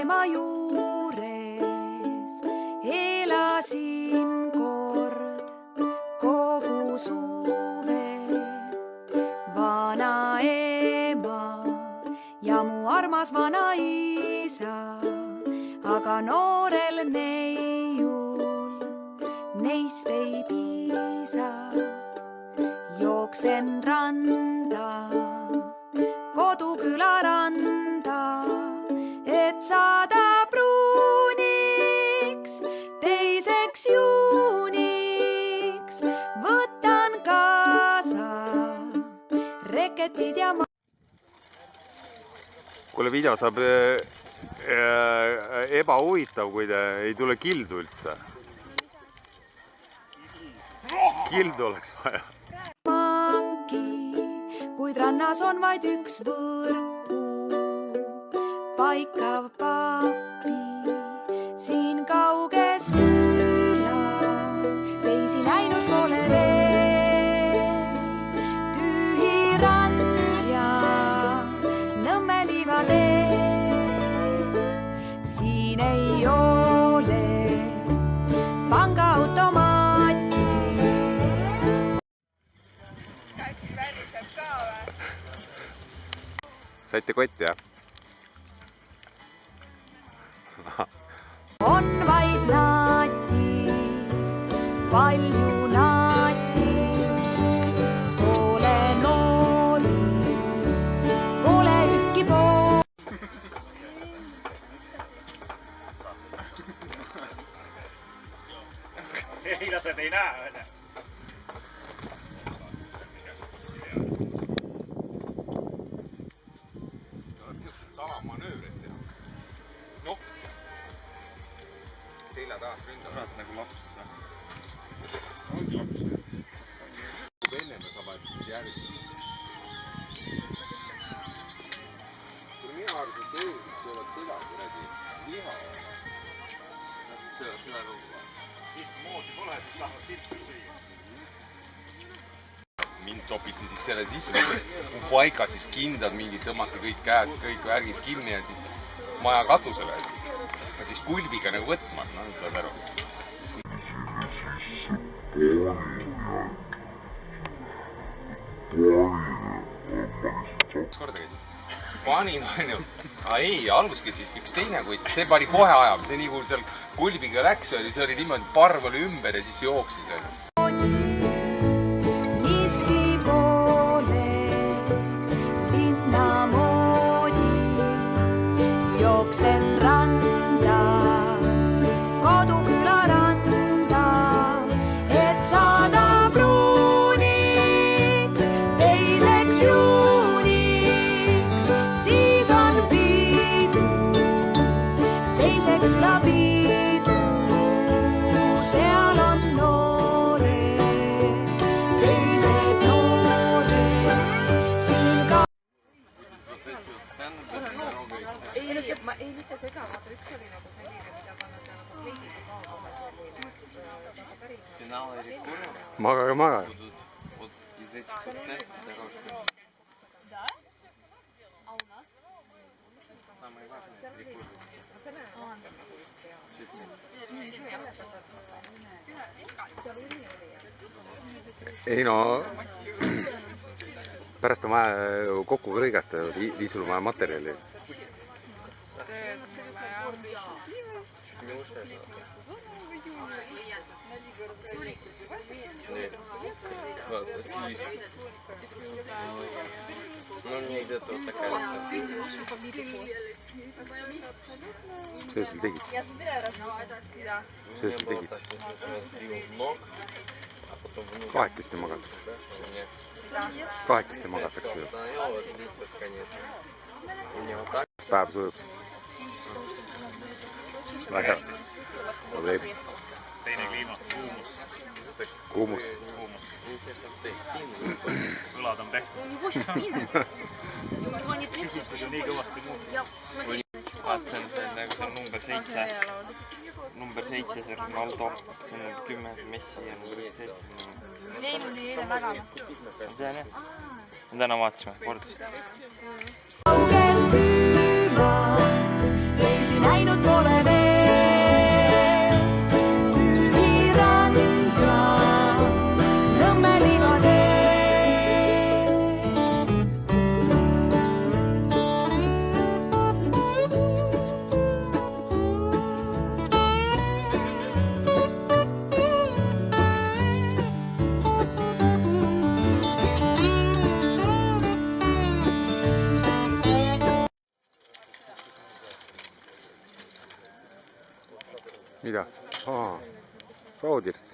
tema juures elasin kord kogu suve. Vanaema ja mu armas vanaisa, aga noorel neiul neist ei piisa. Jooksen randa, koduküla randa, et saada pruuniks, teiseks juuniks. Võtan kaasa reketid ja Kuule, video saab ebahuvitav, kui te ei tule kildu üldse. Kildu oleks vaja. Kuid rannas on vaid üks võrku paikav papi. Siin kauges külas teisi näinud pole veel. Tühi rand ja Nõmme liivatee. Siin ei ole pangaautomaati. Saite kotti, jah? On vaid naati, palju naati. Pole noori, pole ühtki pool. Hiilased ei näe, õnne. Salamanöörid teha. Noh. Selja tahad ründada. Nagu laps. Ongi laps. Enne me saame järgi. Kui mina arvan, et ööd söövad seda kuradi liha. Söövad seda kogu aeg. Siis kui moodi pole, siis tahavad silti süüa. Mind topiti siis selle sisse, ufaika siis kindad mingid, tõmmati kõik käed, kõik värgid kinni ja siis maja katusele. Ja siis kulbiga nagu võtma, no saad aru. Kaks korda käisin. Panin, on ju. Ei, algus käis vist üks teine, kuid see pani kohe ajama. See nii kui seal kulbiga läks, see oli niimoodi, parv oli ümber ja siis jooksis. Jooksen randa, koduküla randa, et saada pruuniks, teiseks juuniks. Siis on piidu, teise küla piidu. Seal on noored, teised noored, siin ka. Ma ei mitte seda, vaata üks oli nagu selline, mida panna nagu kleidiga kaasa. Magage, magage. Ei no, pärast on vaja kokku kõigata, Liisul on vaja materjali. Ну, мне где-то вот такая. Что если tegid? Что если tegid? Kahekesti magatakse. Kahekesti magatakse ju. Päev sujub siis. Väga probleem. Teine kliima, kuumus. Kuumus. Kõlad on tehtud. Nii kõvasti muuta. Vaatasin, nagu see on number 7. Number 7, see Ronaldo. Number 10, Messi ja number 11. Neil oli eile värav. Tean jah. Täna vaatasime, kordus. Kauges külas, näinud pole veel. Tühi rand ja Nõmme liivatee. Mida? Roodirts.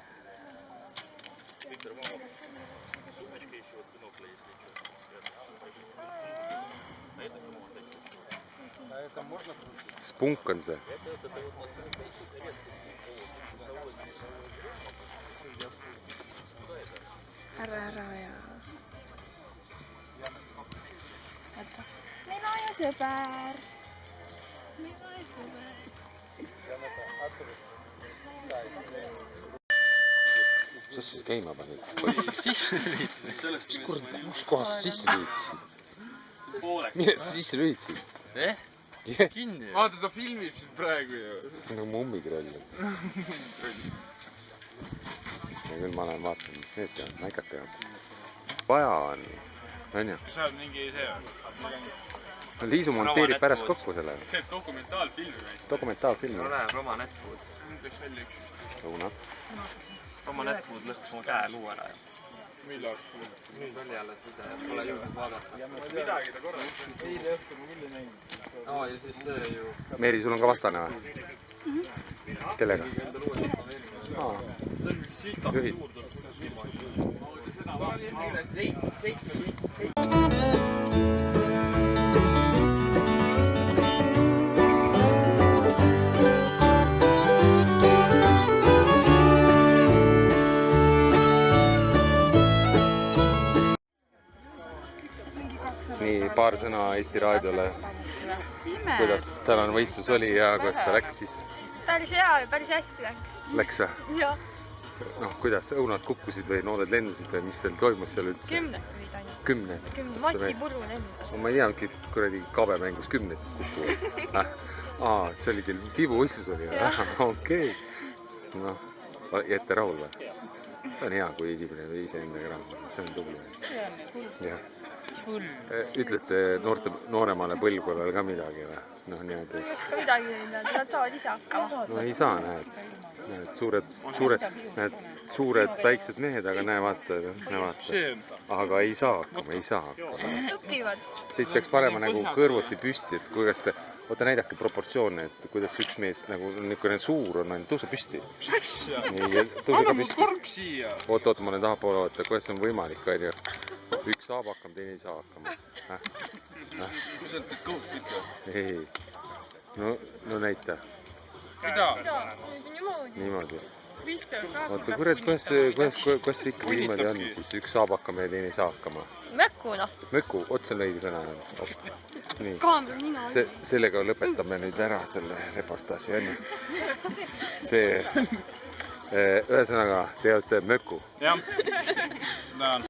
Spunk on see. Ära ja. Vaata. Mina ja sõber. Mis siis käima panid? Sisse lülitasid. Kus kohas sisse lülitasid? Mille sisse lülitasid? Kinni. Vaata, ta filmib siin praegu ju. Nagu mummikröll. Ja küll ma lähen vaatan, mis need teevad, näikad teevad. Vaja on ju. Sa oled mingi see on? Liisu monteerib pärast kokku selle. See dokumentaalfilm vist. Dokumentaalfilm. No näe, Roma Netfood. Läks välja üks. Lõuna. Roma Netfood lõhkus oma käe luu ära. Millal? Nüüd oli alles video, pole jõudnud vaadata. Midagi ta korra. Eile õhtul ma küll ei näinud. Aa, ja siis see ju... Meeri, sul on ka vastane või? Kellega? Juhid. Nii, paar sõna Eesti Raadiole. Kuidas tänane võistlus oli ja kuidas ta läks siis? Päris hea ja päris hästi läks. Läks või? Jah. Noh, kuidas õunad kukkusid või nooled lendasid või mis teil toimus seal üldse? 10 tulid ainult. 10? Mati Puru lendas. Ma ei teadki, kuradi kabemängus 10 kukkuvad. See oli küll pibuvõistlus oli. Okei. Noh, jätte rahul või? See on hea, kui inimene või iseendaga rahul. See on tubli. See on hull. Ütlete nooremale põlvkonnale ka midagi või? Noh, niimoodi. Ei oska midagi öelda, nad saavad ise hakkama. No ei saa, näed. Suured väiksed mehed, aga näe, vaata. Aga ei saa hakkama. Õpivad. Teid peaks panema nagu kõrvuti püsti, et kuidas te... Oota, näidake proportsioone, et kuidas üks mees nagu niisugune suur on, tõuse püsti. Tõuse ka püsti. Oota, ma olen tahapoole vaata, kuidas see on võimalik, on ju. Üks saab hakkama, teine ei saa hakkama. Kui sa oled kõhus pütka? Ei. No näita. Mida? Niimoodi. Oota, kurat, kuidas see ikkagi niimoodi on siis? Üks saab hakkama ja teine ei saa hakkama. Möku, noh. Möku, otse on õige sõna. Nii. Sellega lõpetame nüüd ära selle reportaaži, on ju? Ühesõnaga, te olete möku. Jah.